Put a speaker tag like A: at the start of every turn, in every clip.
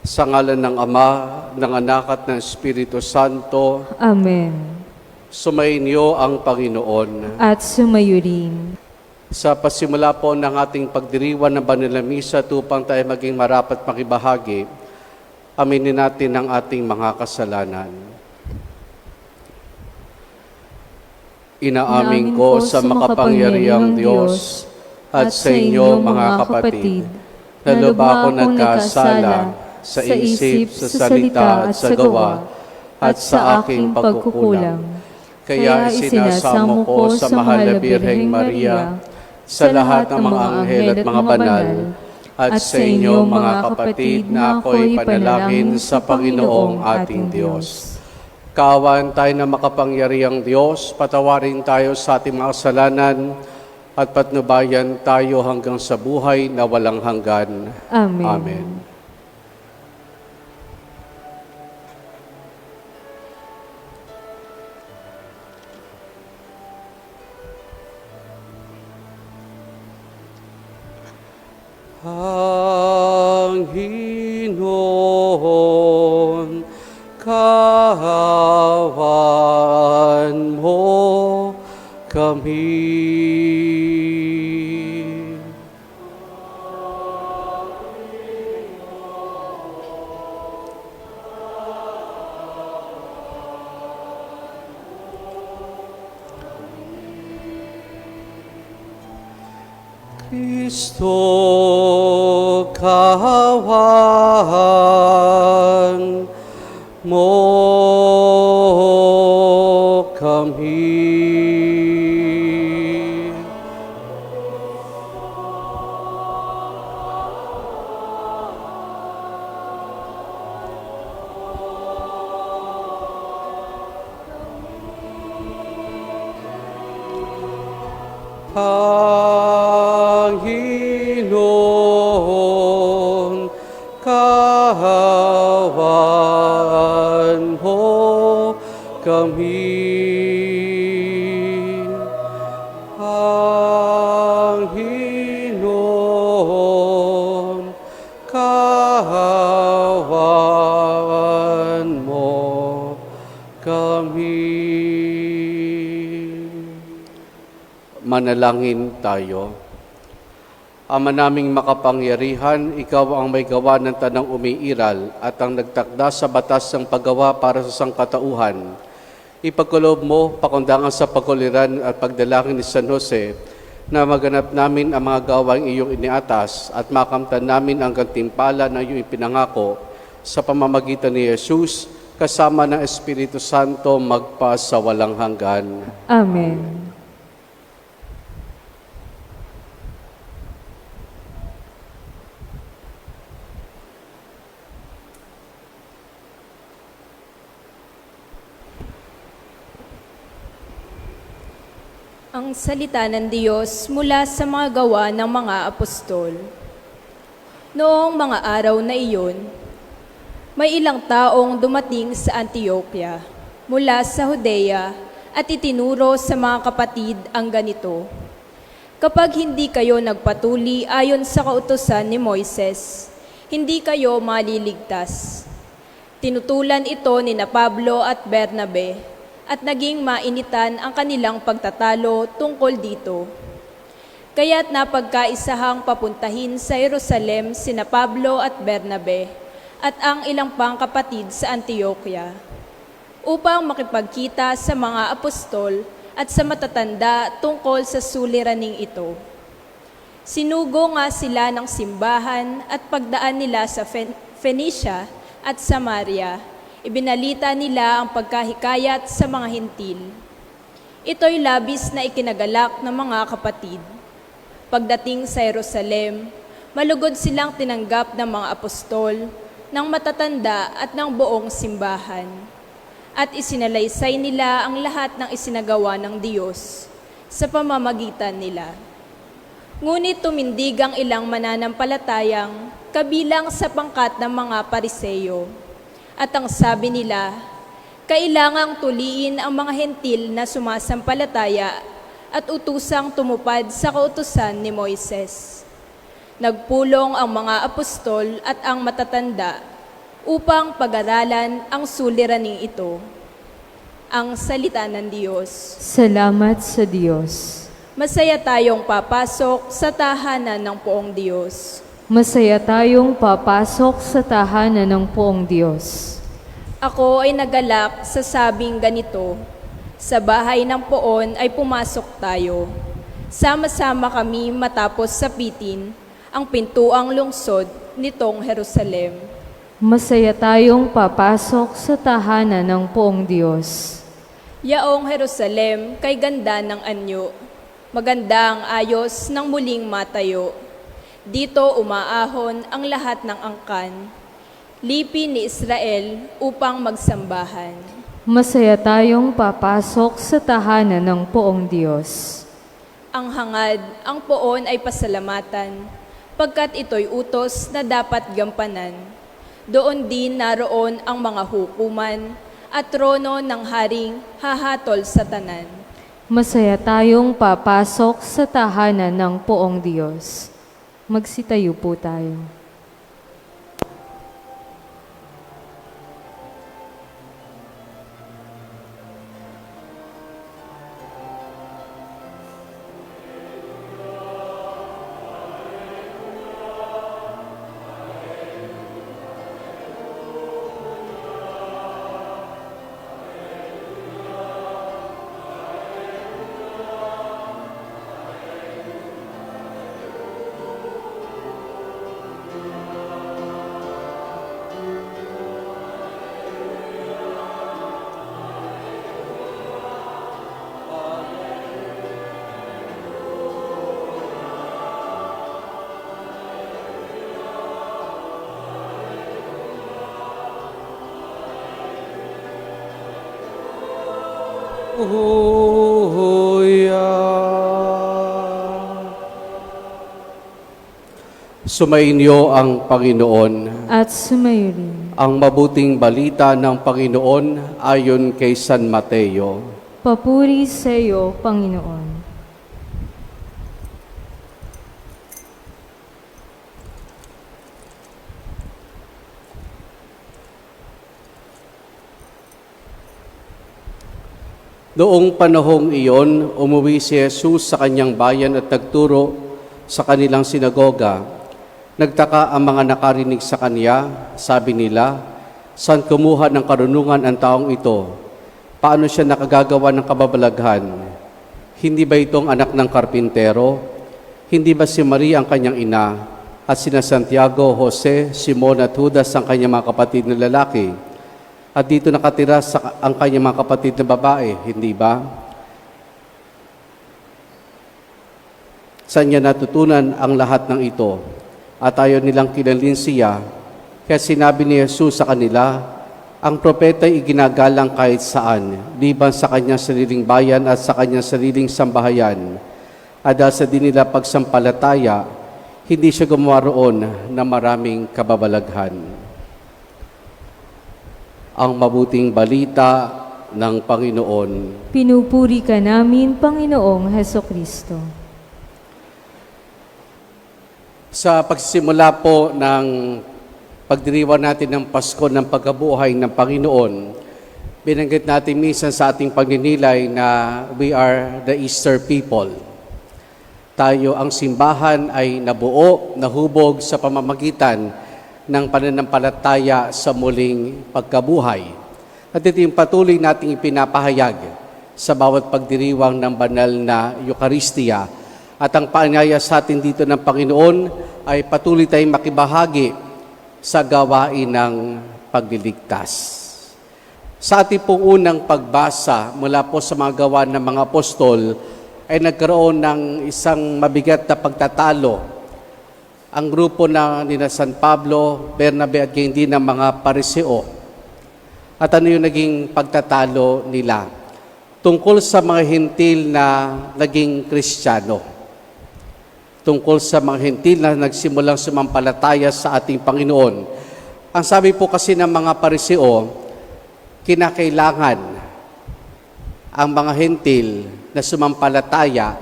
A: Sa ngalan ng Ama, ng Anak at ng Espiritu Santo,
B: Amen.
A: sumainyo ang Panginoon.
B: At sumayo rin.
A: Sa pasimula po ng ating pagdiriwang ng Banal na Misa, upang tayo maging marapat makibahagi, aminin natin ang ating mga kasalanan. Inaamin ko sa makapangyarihang Diyos at sa inyo mga kapatid, na lubha ako nagkasala sa isip, sa salita at sa gawa, at sa aking pagkukulang. Kaya isinasamo ko sa mahal na Birheng Maria, sa lahat ng mga anghel at mga banal, at sa inyo mga kapatid na ako'y panalangin sa Panginoong ating Diyos. Kaawaan tayo na makapangyarihang Diyos, patawarin tayo sa ating mga kasalanan, at patnubayan tayo hanggang sa buhay na walang hanggan.
B: Amen.
A: Amen. Panginoon, kaawaan mo kami. Kristo, kaawaan mo kami. Panginoon, kaawaan mo kami. Panginoon, kaawaan mo kami. Manalangin tayo. Ama naming makapangyarihan, ikaw ang may gawa ng tanang umiiral at ang nagtakda sa batas ng paggawa para sa sangkatauhan. Ipagkaloob mo, pakundangan sa pagkuliran at pagdalangin ni San Jose, na maganap namin ang mga gawaing iyong iniatas at makamtan namin ang gantimpala na iyong ipinangako sa pamamagitan ni Jesus, kasama ng Espiritu Santo magpa sa walang hanggan.
B: Amen.
C: Ang salita ng Diyos mula sa mga gawa ng mga apostol. Noong mga araw na iyon, may ilang taong dumating sa Antioquia mula sa Judea at itinuro sa mga kapatid ang ganito: kapag hindi kayo nagpatuli ayon sa kautusan ni Moises, hindi kayo maliligtas. Tinutulan ito ni Pablo at Bernabe, at naging mainitan ang kanilang pagtatalo tungkol dito. Kaya't napagkaisahang papuntahin sa Jerusalem sina Pablo at Bernabe at ang ilang pang kapatid sa Antioquia upang makipagkita sa mga apostol at sa matatanda tungkol sa suliraning ito. Sinugo nga sila ng simbahan at pagdaan nila sa Phoenicia at Samaria, ibinalita nila ang pagkahikayat sa mga Hentil. Ito'y labis na ikinagalak ng mga kapatid. Pagdating sa Jerusalem, malugod silang tinanggap ng mga apostol, ng matatanda at ng buong simbahan. At isinalaysay nila ang lahat ng isinagawa ng Diyos sa pamamagitan nila. Ngunit tumindig ang ilang mananampalatayang kabilang sa pangkat ng mga Pariseyo. At ang sabi nila, kailangang tuliin ang mga Hentil na sumasampalataya at utusang tumupad sa kautusan ni Moises. Nagpulong ang mga apostol at ang matatanda upang pag-aralan ang suliraning ito. Ang salita ng Diyos.
B: Salamat sa Diyos.
C: Masaya tayong papasok sa tahanan ng poong Diyos.
B: Masaya tayong papasok sa tahanan ng poong Diyos.
C: Ako ay nagalak sa sabing ganito, sa bahay ng poon ay pumasok tayo. Sama-sama kami matapos sapitin ang pintuang lungsod nitong Jerusalem.
B: Masaya tayong papasok sa tahanan ng poong Diyos.
C: Yaong Jerusalem, kay ganda ng anyo, maganda ang ayos ng muling matayo. Dito umaahon ang lahat ng angkan, lipi ni Israel upang magsambahan.
B: Masaya tayong papasok sa tahanan ng poong Diyos.
C: Ang hangad, ang poon ay pasalamatan, pagkat ito'y utos na dapat gampanan. Doon din naroon ang mga hukuman at trono ng haring hahatol sa tanan.
B: Masaya tayong papasok sa tahanan ng poong Diyos. Magsitayo po tayo.
A: Sumainyo ang Panginoon.
B: At sumayo rin.
A: Ang mabuting balita ng Panginoon ayon kay San Mateo.
B: Papuri sa iyo, Panginoon.
A: Noong panahong iyon, umuwi si Jesus sa kanyang bayan at nagturo sa kanilang sinagoga. Nagtaka ang mga nakarinig sa kanya, sabi nila, saan kumuha ng karunungan ang taong ito? Paano siya nakagagawa ng kababalaghan? Hindi ba itong anak ng karpintero? Hindi ba si Maria ang kanyang ina? At sina Santiago, Jose, Simon at Judas ang kanyang mga kapatid na lalaki? At dito nakatira ang kanyang mga kapatid na babae, hindi ba? Saan niya natutunan ang lahat ng ito? At ayaw nilang kilalin siya, kaya sinabi ni Jesus sa kanila, ang propeta ay iginagalang kahit saan, liban sa kanyang sariling bayan at sa kanyang sariling sambahayan. At dahil sa di nila pagsampalataya, hindi siya gumawa roon na maraming kababalaghan. Ang mabuting balita ng Panginoon.
B: Pinupuri ka namin, Panginoong Hesukristo.
A: Sa pagsisimula po ng pagdiriwang natin ng Pasko ng pagkabuhay ng Panginoon, binanggit natin minsan sa ating pagninilay na we are the Easter people. Tayo, ang simbahan ay nabuo, nahubog sa pamamagitan ng pananampalataya sa muling pagkabuhay. At ito yung patuloy nating ipinapahayag sa bawat pagdiriwang ng banal na Eucharistia. At ang paanyaya sa atin dito ng Panginoon ay patuloy tayong makibahagi sa gawain ng pagliligtas. Sa ating pong unang pagbasa mula po sa mga gawa ng mga apostol ay nagkaroon ng isang mabigat na pagtatalo. Ang grupo nina San Pablo, Bernabe at gayon din ng mga Pariseo. At ano yung naging pagtatalo nila? Tungkol sa mga Hentil na naging Kristiyano. Tungkol sa mga Hentil na nagsimulang sumampalataya sa ating Panginoon. Ang sabi po kasi ng mga Pariseo, kinakailangan ang mga Hentil na sumampalataya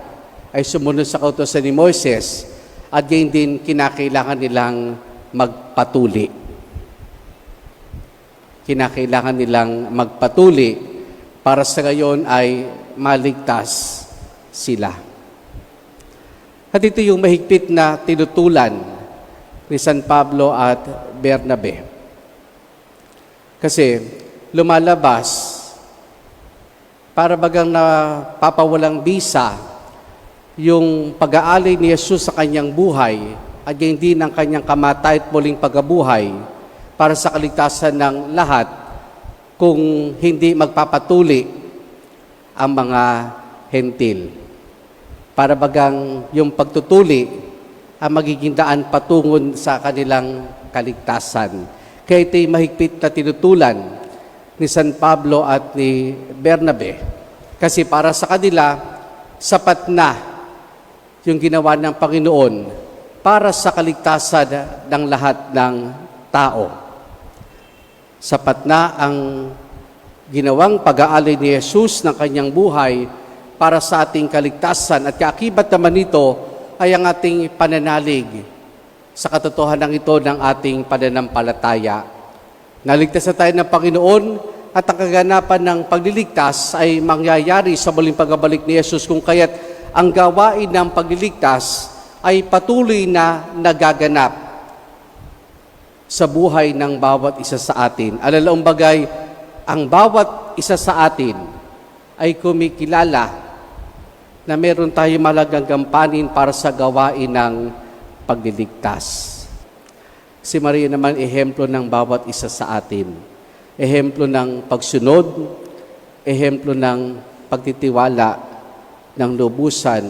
A: ay sumunod sa kautusan ni Moises at gayon din kinakailangan nilang magpatuli. kinakailangan nilang magpatuli para sa gayon ay maligtas sila. At ito yung mahigpit na tinutulan ni San Pablo at Bernabe. Kasi lumalabas para bagang napapawalang bisa yung pag-aalay ni Jesus sa kanyang buhay at gayon din ang kanyang kamatay at muling pagkabuhay para sa kaligtasan ng lahat kung hindi magpapatuli ang mga hentil. Para bagang yung pagtutuli ang magiging daan patungo sa kanilang kaligtasan. Kaya ito'y mahigpit na tinutulan ni San Pablo at ni Bernabe. Kasi para sa kanila, sapat na yung ginawa ng Panginoon para sa kaligtasan ng lahat ng tao. Sapat na ang ginawang pag-aalay ni Jesus ng kanyang buhay para sa ating kaligtasan. At kaakibat naman nito ay ang ating pananalig sa katotohanan ito ng ating pananampalataya. Naligtas na tayo ng Panginoon at ang kaganapan ng pagliligtas ay mangyayari sa muling pagbabalik ni Jesus kung kaya't ang gawain ng pagliligtas ay patuloy na nagaganap sa buhay ng bawat isa sa atin. Alalaong bagay, ang bawat isa sa atin ay kumikilala na meron tayo malagang gampanin para sa gawain ng pagliligtas. Si Maria naman, ehemplo ng bawat isa sa atin. Ehemplo ng pagsunod, ehemplo ng pagtitiwala ng lubusan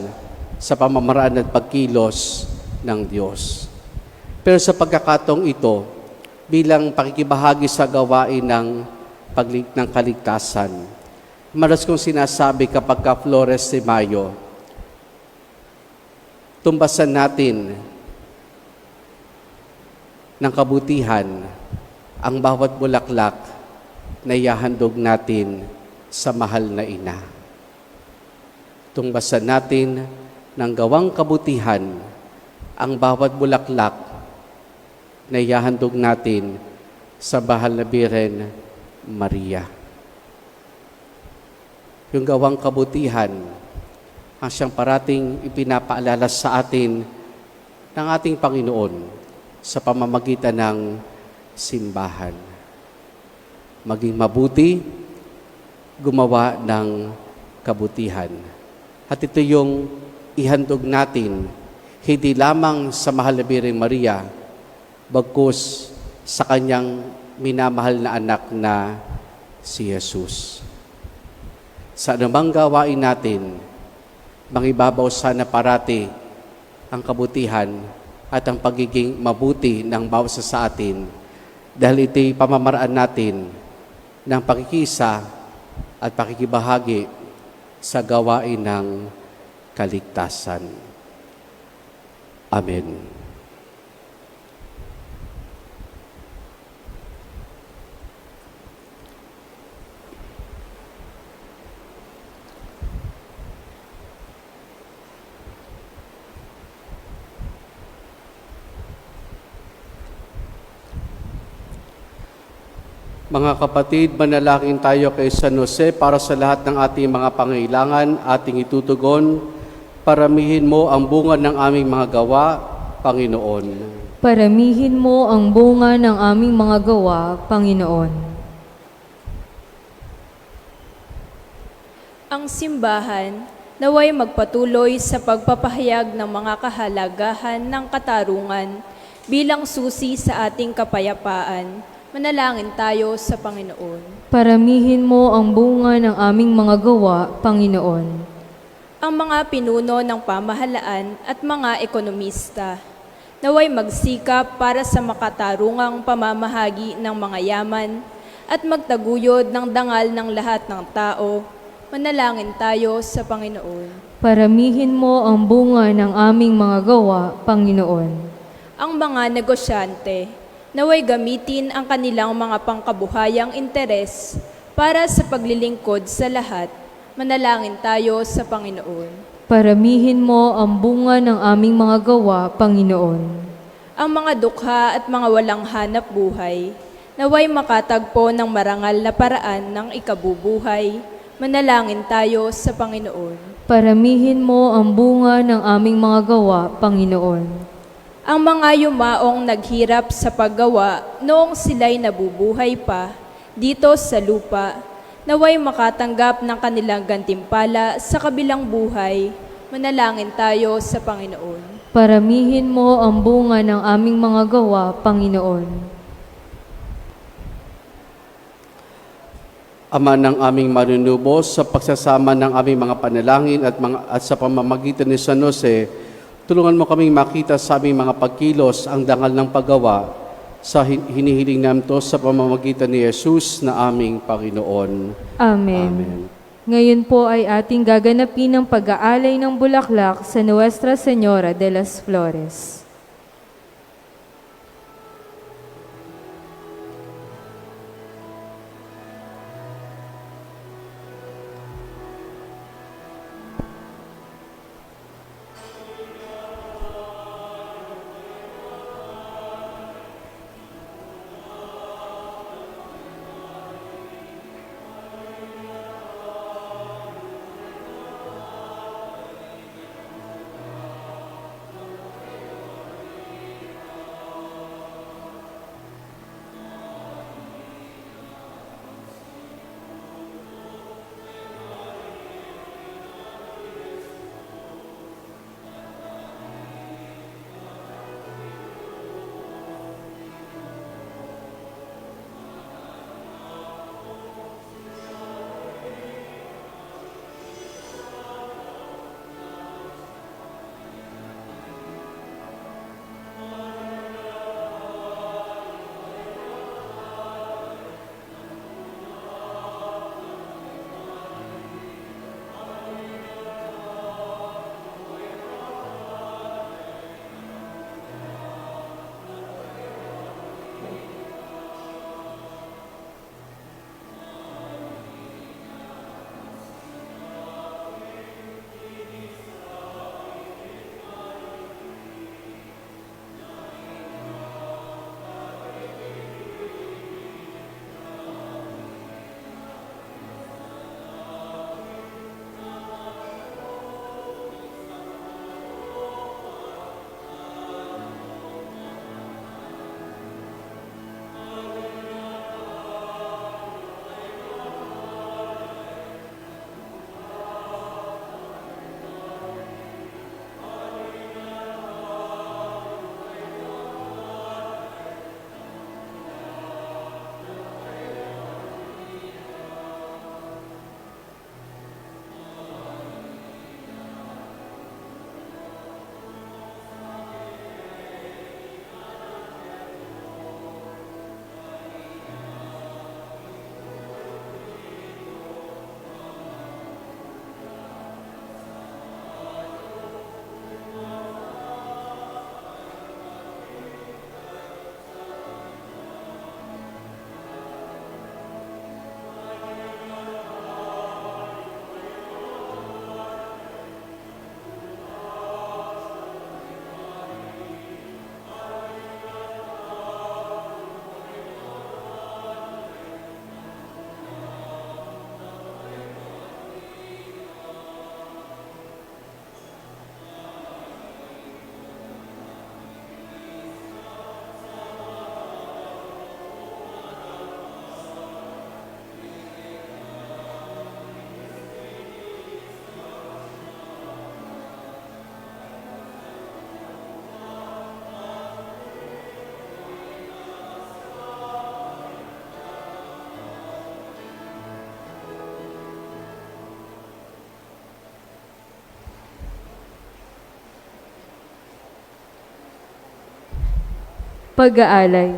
A: sa pamamaraan at pagkilos ng Diyos. Pero sa pagkakataong ito, bilang pakikibahagi sa gawain ng kaligtasan, malas kong sinasabi kapag ka Flores de Mayo, tumbasan natin ng kabutihan ang bawat bulaklak na ihahandog natin sa mahal na ina. Tumbasan natin ng gawang kabutihan ang bawat bulaklak na ihahandog natin sa mahal na Birhen Maria. Yung gawang kabutihan ang siyang parating ipinapaalala sa atin ng ating Panginoon sa pamamagitan ng simbahan. Maging mabuti, gumawa ng kabutihan. At ito yung ihandog natin, hindi lamang sa mahal na Birhen Maria, bagkus sa kanyang minamahal na anak na si Jesus. Sa anumang gawain natin, mangibabaw sana parati ang kabutihan at ang pagiging mabuti ng bawat isa sa atin dahil ito'y pamamaraan natin ng pakikisa at pakikibahagi sa gawain ng kaligtasan. Amen. Mga kapatid, manalangin tayo kay San Jose para sa lahat ng ating mga pangailangan, ating itutugon. Paramihin mo ang bunga ng aming mga gawa, Panginoon.
B: Paramihin mo ang bunga ng aming mga gawa, Panginoon.
C: Ang simbahan naway magpatuloy sa pagpapahayag ng mga kahalagahan ng katarungan bilang susi sa ating kapayapaan. Manalangin tayo sa Panginoon.
B: Paramihin mo ang bunga ng aming mga gawa, Panginoon.
C: Ang mga pinuno ng pamahalaan at mga ekonomista naway magsikap para sa makatarungang pamamahagi ng mga yaman at magtaguyod ng dangal ng lahat ng tao. Manalangin tayo sa Panginoon.
B: Paramihin mo ang bunga ng aming mga gawa, Panginoon.
C: Ang mga negosyante naway gamitin ang kanilang mga pangkabuhayang interes para sa paglilingkod sa lahat. Manalangin tayo sa Panginoon.
B: Paramihin mo ang bunga ng aming mga gawa, Panginoon.
C: Ang mga dukha at mga walang hanap buhay naway makatagpo ng marangal na paraan ng ikabubuhay. Manalangin tayo sa Panginoon.
B: Paramihin mo ang bunga ng aming mga gawa, Panginoon.
C: Ang mga yumaong naghirap sa paggawa noong sila'y nabubuhay pa dito sa lupa, naway makatanggap ng kanilang gantimpala sa kabilang buhay. Manalangin tayo sa Panginoon.
B: Paramihin mo ang bunga ng aming mga gawa, Panginoon.
A: Ama ng aming manunubos, sa pagsasama ng aming mga panalangin at sa pamamagitan ni San Jose, tulungan mo kaming makita sa aming mga pagkilos ang dangal ng paggawa sa hinihiling namin to sa pamamagitan ni Jesus na aming Panginoon.
B: Amen.
A: Amen.
B: Ngayon po ay ating gaganapin ang pag-aalay ng bulaklak sa Nuestra Señora de las Flores. Pag-aalay.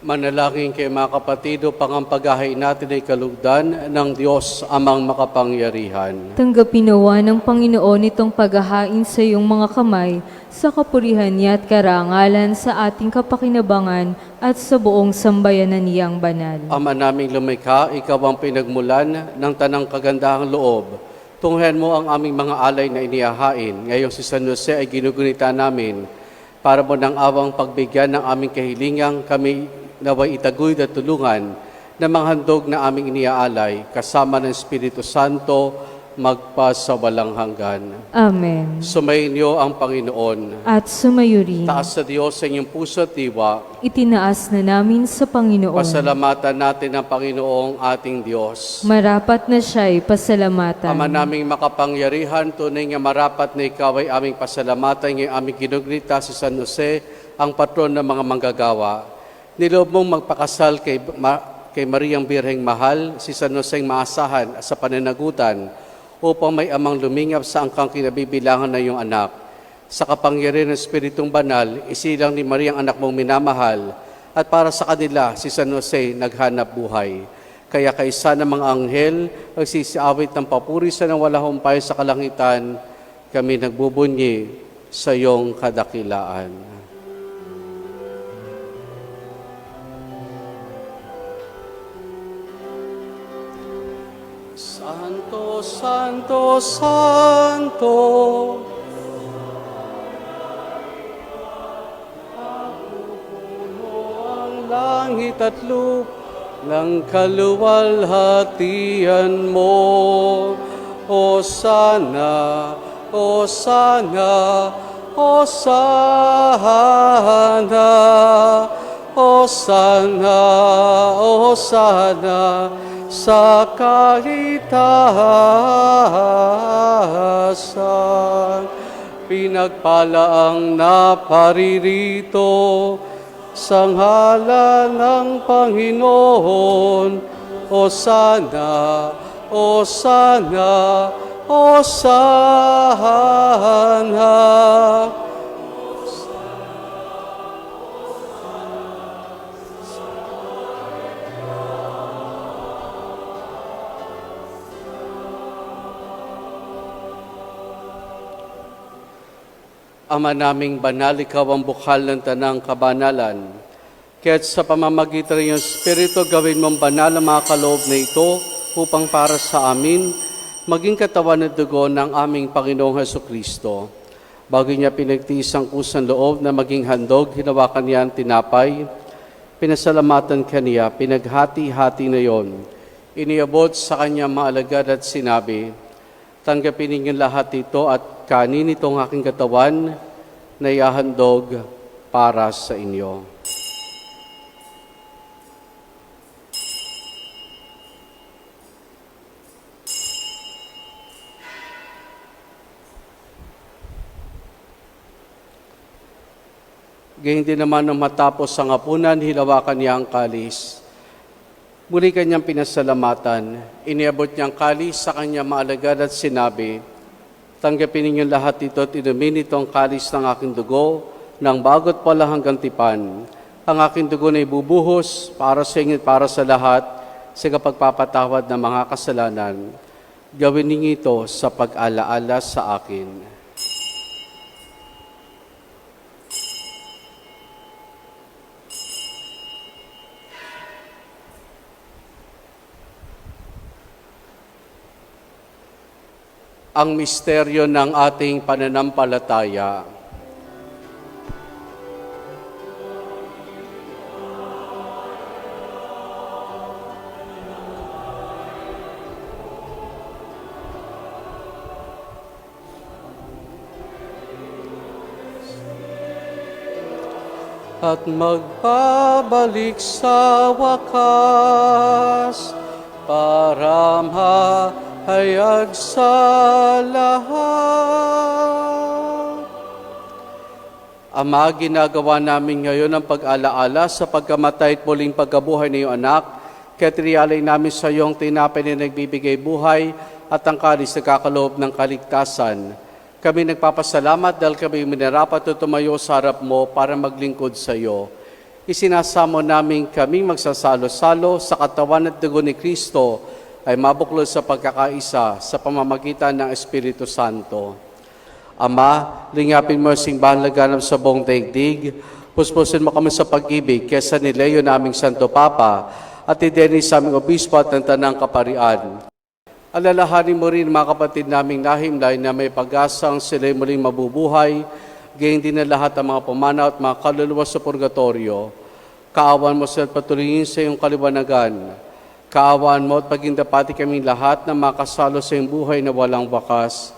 A: Manalangin kayo mga kapatid upang ang paghahain natin ay kalugdan ng Diyos amang makapangyarihan.
B: Tanggapin nawa ng Panginoon itong paghahain sa iyong mga kamay, sa kapurihan niya at karangalan sa ating kapakinabangan at sa buong sambayanan niyang banal.
A: Ama naming lumikha, ikaw ang pinagmulan ng tanang kagandahang loob. Tunghayan mo ang aming mga alay na inihahain. Ngayong si San Jose ay ginugunita namin para mo ng awang pagbigyan ng aming kahilingang kami naway itaguy at tulungan na mga handog na aming iniaalay kasama ng Espiritu Santo magpasawalang hanggan.
B: Amen.
A: Sumainyo ang Panginoon.
B: At sumayo rin.
A: Taas sa Diyos sa inyong puso at diwa.
B: Itinaas na namin sa Panginoon.
A: Pasalamatan natin ang Panginoong ating Diyos.
B: Marapat na siya'y pasalamatan.
A: Ama naming makapangyarihan, tunay nga marapat na ikaw ay aming pasalamatan ngayong aming ginugrita si San Jose, ang patron ng mga manggagawa. Niloob mong magpakasal kay Mariang Birheng Mahal, si San Jose maasahan sa pananagutan upang may amang lumingap sa angkang kinabibilangan ng iyong anak. Sa kapangyarihan ng Espiritong Banal, isilang ni Mariang anak mong minamahal at para sa kanila si San Jose naghanap buhay. Kaya kaisa ng mga anghel, nagsisiawit ng papuri ng walang humpay sa kalangitan, kami nagbubunyi sa iyong kadakilaan. Santo, Santo, Santo, napupuno ang langit at lupa ng kaluwalhatian mo. Hosana, Hosana, Hosana, Hosana, Hosana, sa kahitasan. Pinagpala ang naparirito sa ngalan ng Panginoon. Hosana, Hosana, Hosana. Ama naming banal, ikaw ang bukal ng tanang kabanalan. Kaya't sa pamamagitan ng iyong Espiritu, gawin mong banal ang mga kaloob na ito upang para sa amin, maging katawan at dugo ng aming Panginoong Hesukristo. Bago niya pinagtiis ang kusang loob na maging handog, hinawakan niya ang tinapay, pinasalamatan kaniya, pinaghati-hati na yon. Iniabot sa kanyang mga alagad at sinabi, tanggapin ninyo lahat ito at kanin itong aking katawan na iahandog para sa inyo. Gayun din naman nung matapos ang hapunan, hilawakan niya ang kalis. Muli kanyang pinasalamatan. Iniabot niyang kalis sa kanyang maalagad at sinabi, tanggapin ninyo lahat ito at inumin itong kalis ng aking dugo ng bagot pala hanggang tipan. Ang aking dugo na ibubuhos para sa inyo at para sa lahat sa kapagpapatawad ng mga kasalanan. Gawin ninyo ito sa pag-alaala sa akin. Ang misteryo ng ating pananampalataya. At magbabalik sa wakas para hayag sa lahat. Ama, ginagawa namin ngayon ang pag-alaala sa pagkamatay at muling pagkabuhay ng iyong anak. Kaya tinialay namin sa iyong tinapay na nagbibigay buhay at ang kalis na kakaloob ng kaligtasan. Kami nagpapasalamat dahil kami minarapat at tumayo sa harap mo para maglingkod sa iyo. isinasamo namin kaming magsasalo-salo sa katawan at dugo ni Kristo ay mabuklod sa pagkakaisa sa pamamagitan ng Espiritu Santo. Ama, lingapin mo ang simbahan laganap sa buong daigdig, puspusin mo kami sa pag-ibig kesa ni Leo naming Santo Papa at ideni sa aming obispo at ng tanang kaparian. Alalahanin mo rin mga kapatid naming nahimlay na may pag-asang sila'y muling mabubuhay, gayon din na lahat ng mga pumanaw at mga kaluluwa sa purgatorio. Kaawan mo sa patuloyin sa iyong kaliwanagan. Kaawaan mo at pagindapati kaming lahat na makasalo sa iyong buhay na walang wakas.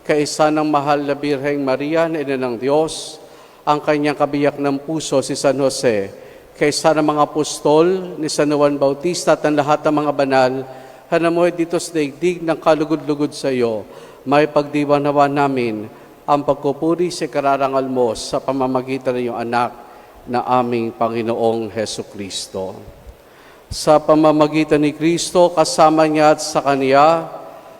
A: Kaisa ng mahal na Birheng Maria na Ina ng Diyos, ang kanyang kabiyak ng puso si San Jose, kaisa ng mga apostol ni San Juan Bautista at ang lahat ng mga banal, hanamoy dito sa daigdig ng kalugod-lugod sa iyo, may pagdiwanawa namin ang pagkupuri sa kararangal mo sa pamamagitan ng iyong anak na aming Panginoong Heso Kristo. Sa pamamagitan ni Kristo, kasama niya at sa Kanya,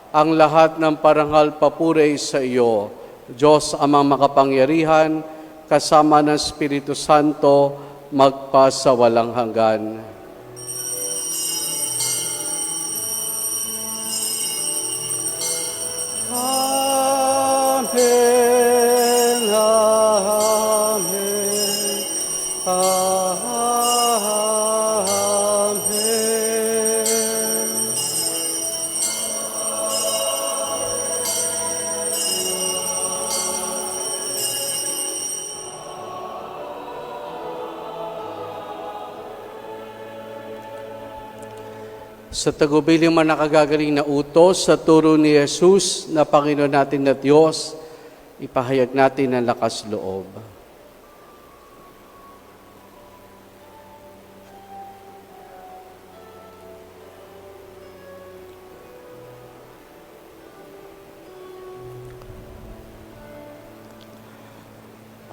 A: ang lahat ng parangal papuri sa iyo, Diyos amang makapangyarihan, kasama ng Espiritu Santo, magpasa walang hanggan. Amen, amen, amen. Sa tagubiling man nakagagaling na utos sa turo ni Jesus na Panginoon natin na Diyos, ipahayag natin ang lakas loob.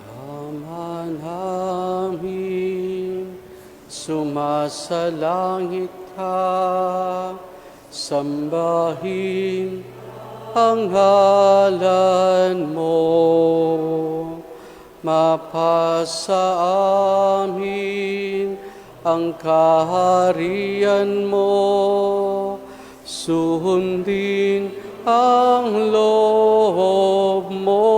A: Ama namin, sumasalangit ka, sambahin ang ngalan mo, mapasa amin ang kaharian mo, sundin ang loob mo,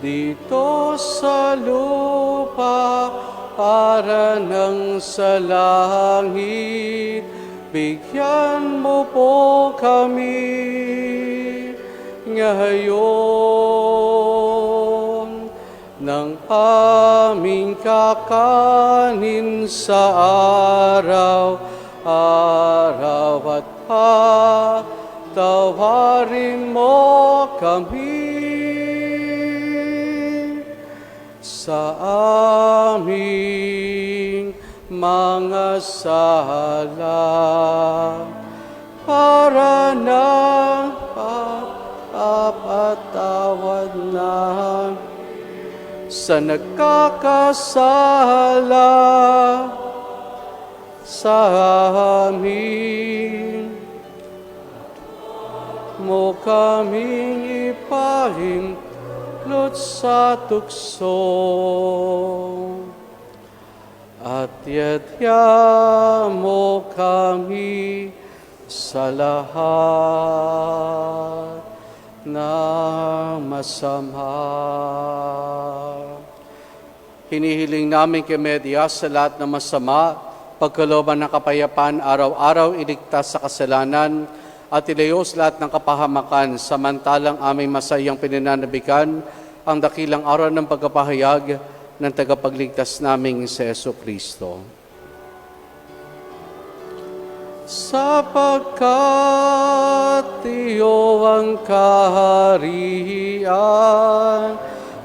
A: dito sa lupa para nang sa langit, bigyan mo po kami ngayon ng aming kakanin sa araw-araw at patawarin mo kami sa aming mga sala, para nang papatawad na sa nagkakasala sa amin. Mo kaming ipahintulot sa tukso, at yadya mo kami sa lahat na masama. Hinihiling namin kay Media sa lahat ng masama, pagkalooban ng kapayapaan, araw-araw iligtas sa kasalanan, at ilayos lahat ng kapahamakan, samantalang aming masayang pinananabikan ang dakilang araw ng pagkapahayag ng tagapagligtas naming si Jesu Kristo. Sapagkat iyo ang kaharian,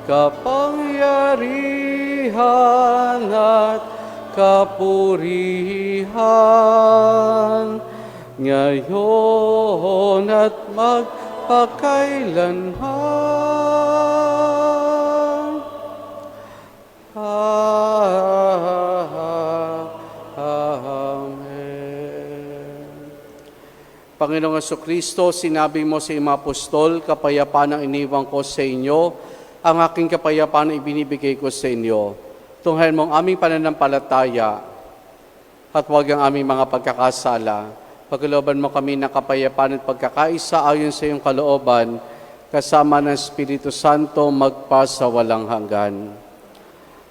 A: kapangyarihan at kapurihan, ngayon at magpakailanman. Amen. Panginoong Jesucristo, sinabi mo sa mga apostol, kapayapaan ang iniwan ko sa inyo, ang aking kapayapaan ibinibigay ko sa inyo. Tunghayan mong aming pananampalataya at huwag ang aming mga pagkakasala. Pagkalooban mo kami ng kapayapaan at pagkakaisa ayon sa iyong kalooban, kasama ng Espiritu Santo magpa sa walang hanggan.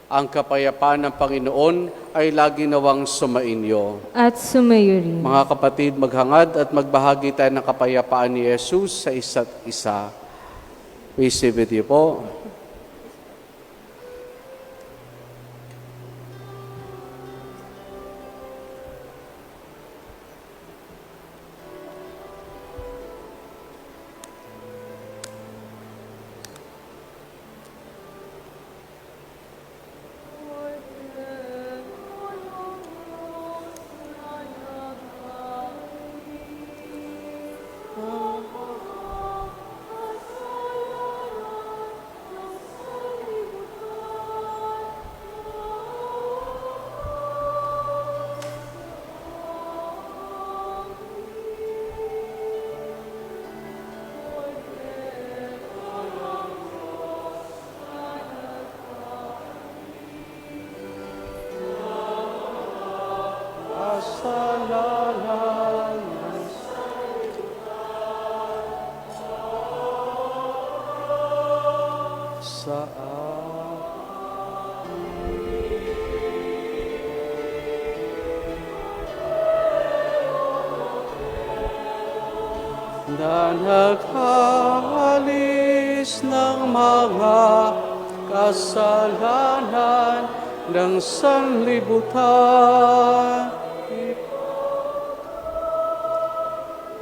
A: Ang kapayapaan ng Panginoon ay lagi nawang sumainyo.
B: At sumayo rin.
A: Mga kapatid, maghangad at magbahagi tayo ng kapayapaan ni Jesus sa isa't isa. Peace be with you po. Na naghahalis ng mga kasalanan ng sanlibutan.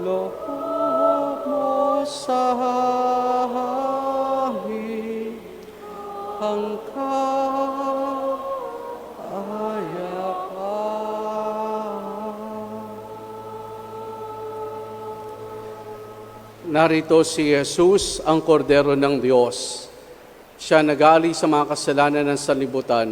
A: Loob mo sa amin ang Narito si Jesus, ang kordero ng Diyos. Siya nag-aali sa mga kasalanan ng sanlibutan.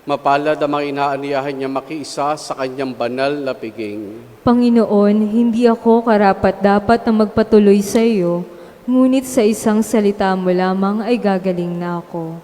A: Mapalad ang mga inaaniyahan niya makiisa sa kanyang banal na piging.
B: Panginoon, hindi ako karapat-dapat na magpatuloy sa iyo, ngunit sa isang salita mo lamang ay gagaling na ako.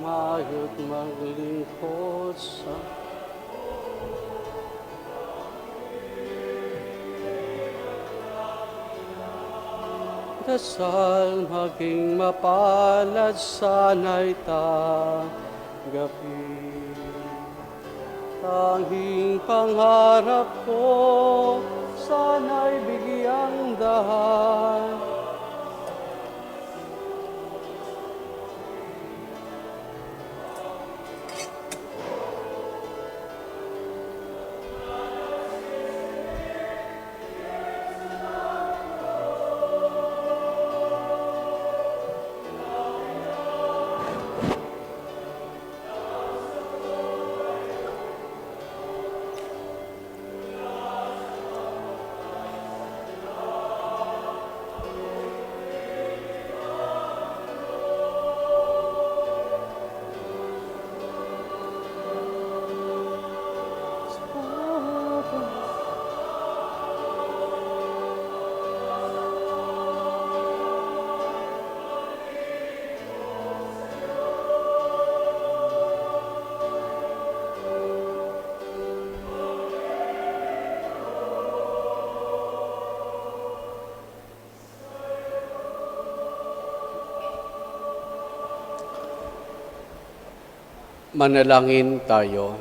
A: Mayo't maglingkod sa dasal maging mapalad sana'y tanggapin. Tanging pangarap ko sana'y bigyang dahal. Manalangin tayo.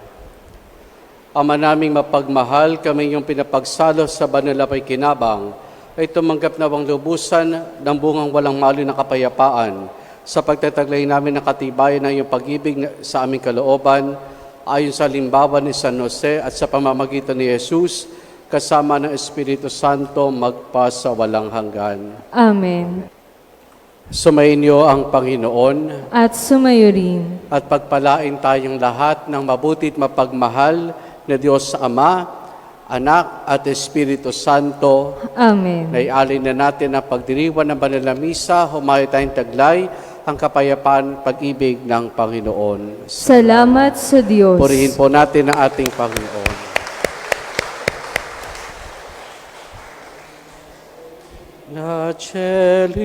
A: Ama naming mapagmahal, kami yung pinapagsalo sa banal na pakikinabang ay tumanggap na wang lubusan ng bungang walang mali na kapayapaan sa pagtataglay namin ng katibayan ng iyong pag-ibig sa aming kalooban ayon sa limbawa ni San Jose at sa pamamagitan ni Jesus kasama ng Espiritu Santo magpa sa walang hanggan.
B: Amen.
A: Sumainyo ang Panginoon
B: At sumayo rin.
A: at pagpalain tayong lahat ng mabutit mapagmahal na Diyos sa Ama, Anak at Espiritu Santo.
B: Amen.
A: Naialin na natin ang pagdiriwan ng banal na misa, humayo tayong taglay ang kapayapaan, pag-ibig ng Panginoon.
B: Salamat sa Diyos.
A: Purihin po natin ang ating Panginoon. La Celi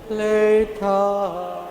A: Leta.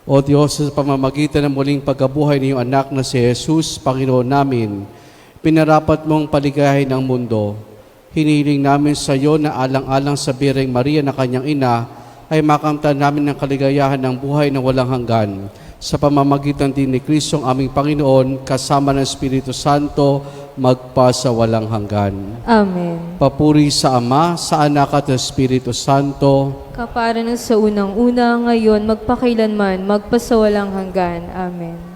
A: O Diyos, sa pamamagitan ng muling pagkabuhay ng iyong anak na si Jesus, Panginoon namin, pinarapat mong paligayahin ang mundo. Hinihiling namin sa iyo na alang-alang sa Birheng Maria na kanyang ina, ay makamtan namin ng kaligayahan ng buhay na walang hanggan. Sa pamamagitan din ni Kristong aming Panginoon, kasama ng Espiritu Santo, magpa sa walang hanggan.
B: Amen.
A: Papuri sa Ama, sa Anak at Espiritu Santo,
B: Kapara ng sa unang-una, ngayon, magpakailanman, magpasawalang hanggan. Amen.